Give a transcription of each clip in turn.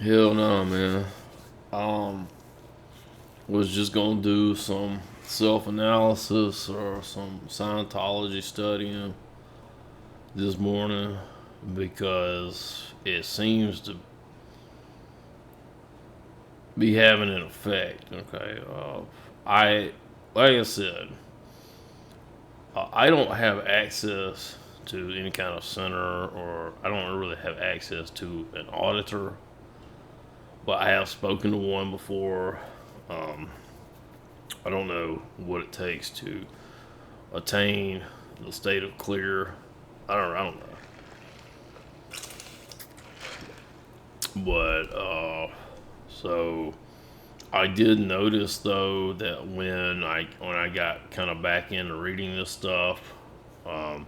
Hell no, man. Um, was just gonna do some self analysis or some Scientology studying this morning because it seems to be having an effect. Okay, I like I said, I don't have access to any kind of center, or I don't really have access to an auditor, but I have spoken to one before. Um, I don't know what it takes to attain the state of clear. I don't know. But so I did notice though that when I got kind of back into reading this stuff, um,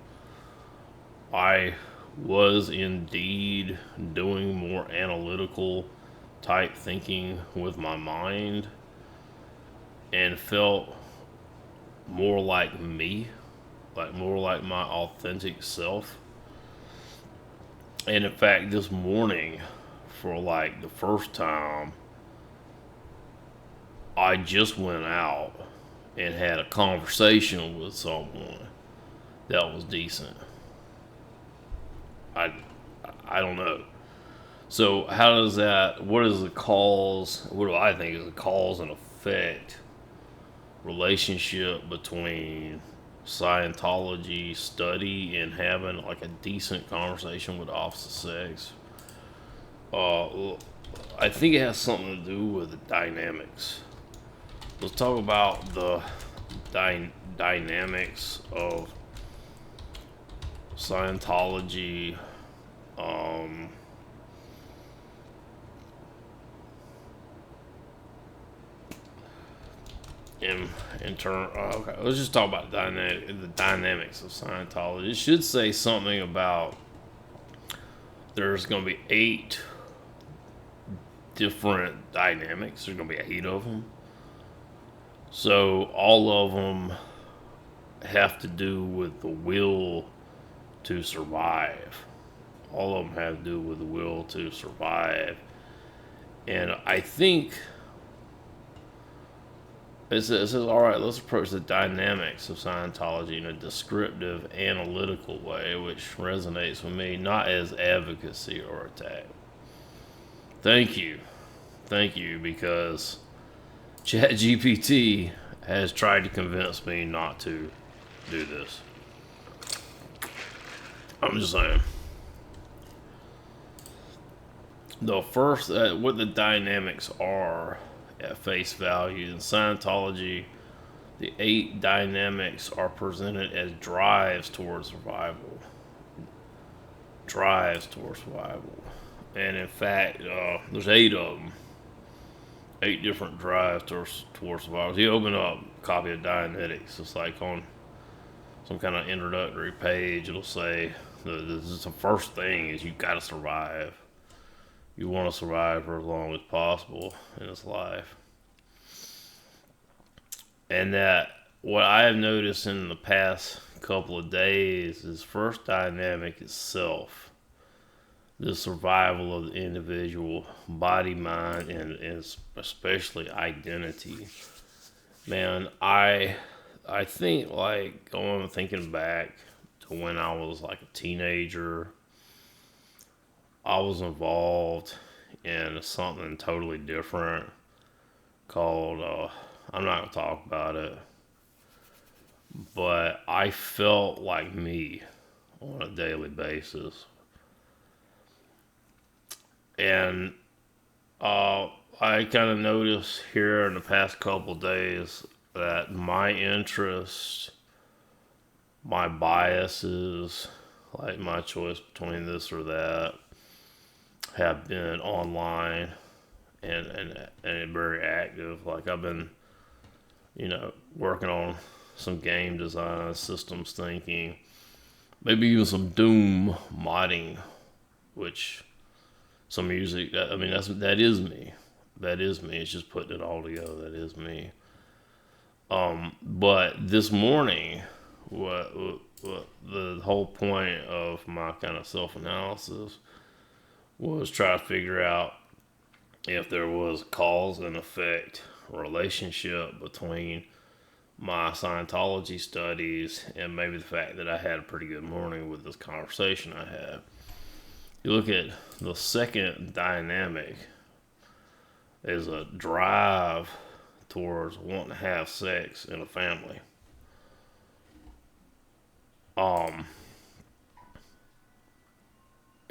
I was indeed doing more analytical type thinking with my mind and felt more like me, like more like my authentic self. And in fact, this morning, for like the first time, I just went out and had a conversation with someone that was decent. I I don't know. So how does that? What is the cause? What do I think is the cause and effect relationship between Scientology study and having like a decent conversation with opposite sex? Uh, I think it has something to do with the dynamics. Let's talk about the dynamics of Scientology. Um, in in turn, okay, let's just talk about the dynamics of Scientology. It should say something about there's going to be 8 different dynamics. There's going to be 8 of them. So all of them have to do with the will to survive. All of them have to do with the will to survive. And I think it says, all right, let's approach the dynamics of Scientology in a descriptive, analytical way, which resonates with me, not as advocacy or attack. Thank you. Thank you, because ChatGPT has tried to convince me not to do this. I'm just saying. The first, what the dynamics are at face value in Scientology, the 8 dynamics are presented as drives towards survival. Drives towards survival. And in fact, there's 8 of them. 8 different drives towards survival. If you open up a copy of Dianetics, it's like on some kind of introductory page, it'll say the first thing is you got to survive. You want to survive for as long as possible in this life. And that what I have noticed in the past couple of days is first dynamic itself, the survival of the individual body, mind, and especially identity. Man, I think like going thinking back to when I was like a teenager, I was involved in something totally different called I'm not gonna talk about it, but I felt like me on a daily basis. And uh, I kind of noticed here in the past couple days that my interests, my biases, like my choice between this or that, have been online and very active. Like I've been, working on some game design, systems thinking, maybe even some Doom modding, which some music. I mean, that is me. That is me. It's just putting it all together. That is me. But this morning, what the whole point of my kind of self analysis was try to figure out. if there was a cause and effect relationship between my Scientology studies and maybe the fact that I had a pretty good morning with this conversation I had. You look at the second dynamic is a drive towards wanting to have sex in a family. Um,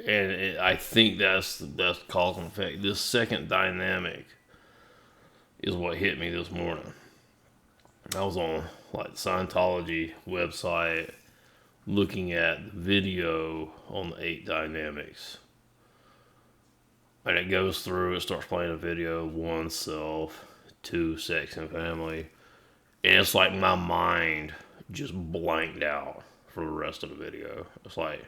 I think that's cause and effect. This second dynamic is what hit me this morning. I was on like the Scientology website looking at the video on the 8 dynamics. And it goes through, it starts playing a video, 1, self, 2, sex and family. And it's like my mind just blanked out for the rest of the video. It's like,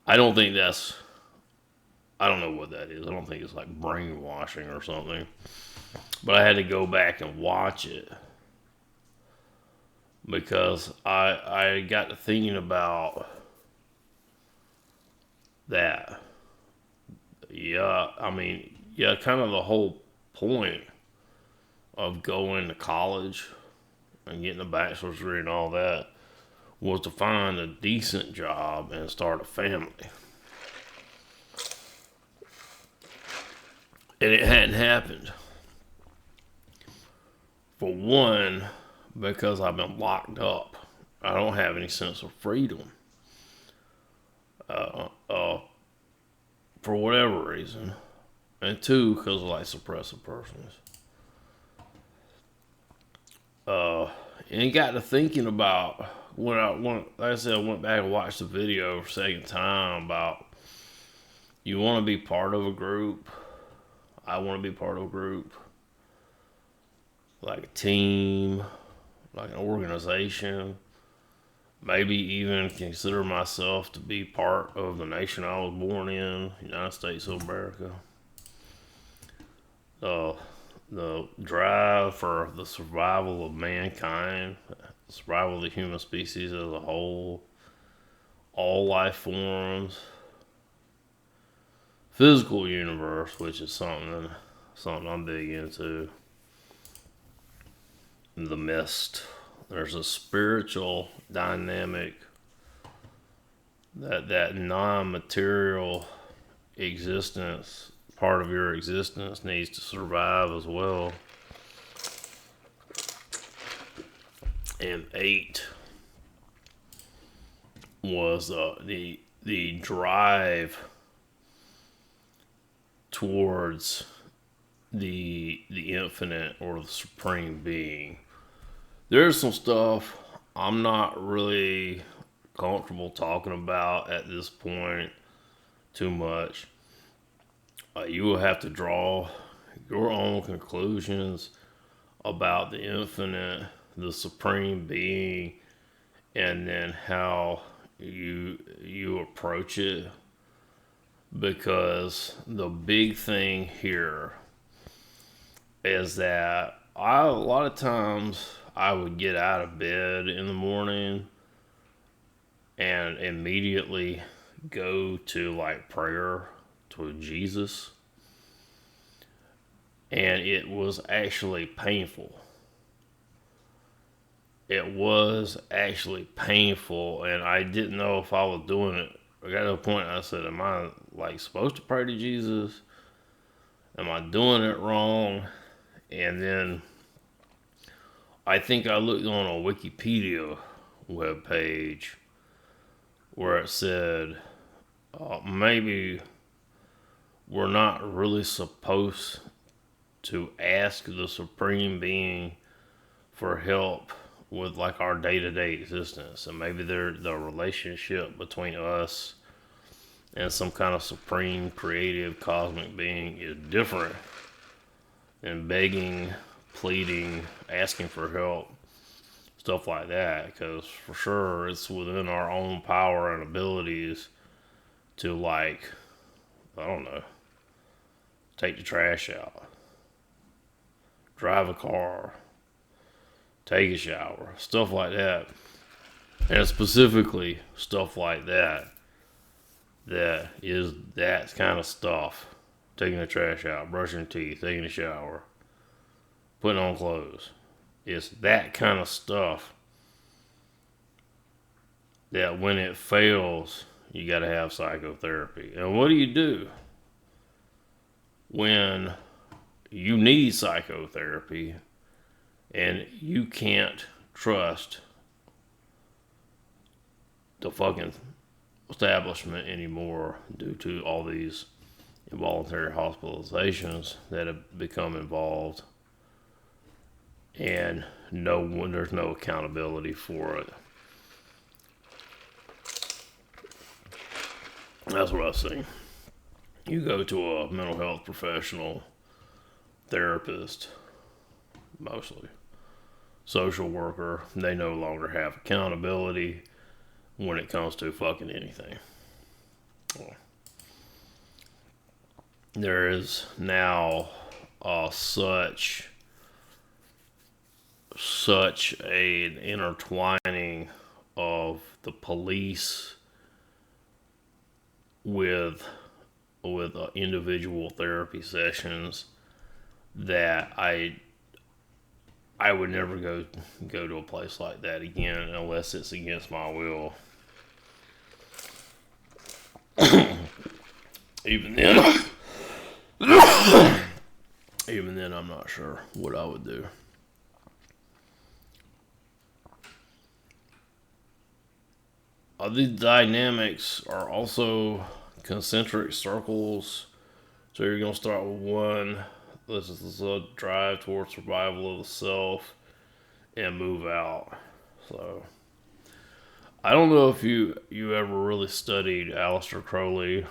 I don't know what that is. I don't think it's like brainwashing or something. But I had to go back and watch it because I got to thinking about that. Yeah, kind of the whole point of going to college and getting a bachelor's degree and all that was to find a decent job and start a family. And it hadn't happened. For one, because I've been locked up. I don't have any sense of freedom. For whatever reason. And 2, because of like suppressive persons. And it got to thinking about like I said, I went back and watched the video for a second time about you want to be part of a group. I want to be part of a group. Like a team, like an organization. Maybe even consider myself to be part of the nation I was born in, United States of America. The drive for the survival of mankind, the survival of the human species as a whole, all life forms, physical universe, which is something I'm big into. The mist. There's a spiritual dynamic that non-material existence, part of your existence, needs to survive as well. And 8 was the drive towards the infinite or the supreme being. There's some stuff I'm not really comfortable talking about at this point too much. You will have to draw your own conclusions about the infinite, the supreme being, and then how you approach it. Because the big thing here is that a lot of times I would get out of bed in the morning and immediately go to like prayer to Jesus. And it was actually painful. It was actually painful, and I didn't know if I was doing it. I got to a point I said, am I like supposed to pray to Jesus? Am I doing it wrong? And then I think I looked on a Wikipedia webpage where it said maybe we're not really supposed to ask the Supreme Being for help with like our day-to-day existence, and maybe the relationship between us and some kind of supreme creative cosmic being is different than begging, pleading, asking for help, stuff like that. Because for sure it's within our own power and abilities to, like, I don't know, take the trash out, drive a car, take a shower, stuff like that. And specifically stuff like that is that kind of stuff taking the trash out, brushing teeth, taking a shower, putting on clothes. It's that kind of stuff that when it fails, you got to have psychotherapy. And what do you do when you need psychotherapy and you can't trust the fucking establishment anymore due to all these involuntary hospitalizations that have become involved, and there's no accountability for it. That's what I've seen. You go to a mental health professional, therapist, mostly, social worker, they no longer have accountability when it comes to fucking anything. Well, there is now such an intertwining of the police with individual therapy sessions that I would never go to a place like that again unless it's against my will. Even then, I'm not sure what I would do. These dynamics are also concentric circles. So you're going to start with one. This is a drive towards survival of the self and move out. So I don't know if you ever really studied Aleister Crowley,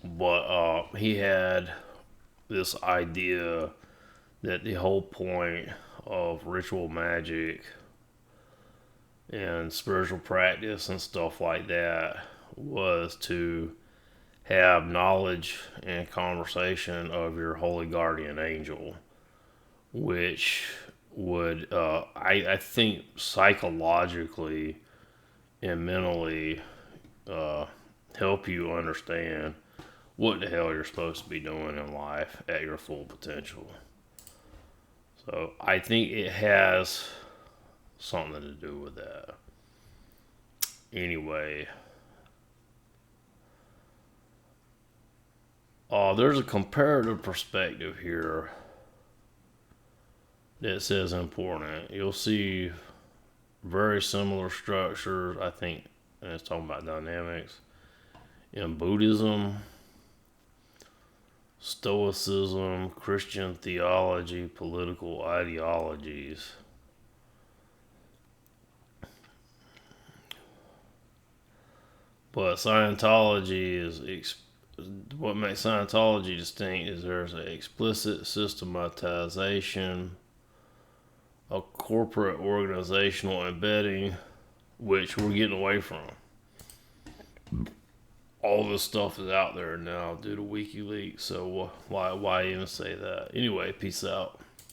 but he had this idea that the whole point of ritual magic and spiritual practice and stuff like that was to have knowledge and conversation of your holy guardian angel, which would, I think, psychologically and mentally help you understand what the hell you're supposed to be doing in life at your full potential. So I think it has something to do with that. Anyway, there's a comparative perspective here that says important. You'll see very similar structures, I think, and it's talking about dynamics, in Buddhism, Stoicism, Christian theology, political ideologies. But Scientology what makes Scientology distinct is there's an explicit systematization, a corporate organizational embedding, which we're getting away from. All this stuff is out there now due to WikiLeaks, so why even say that? Anyway, peace out.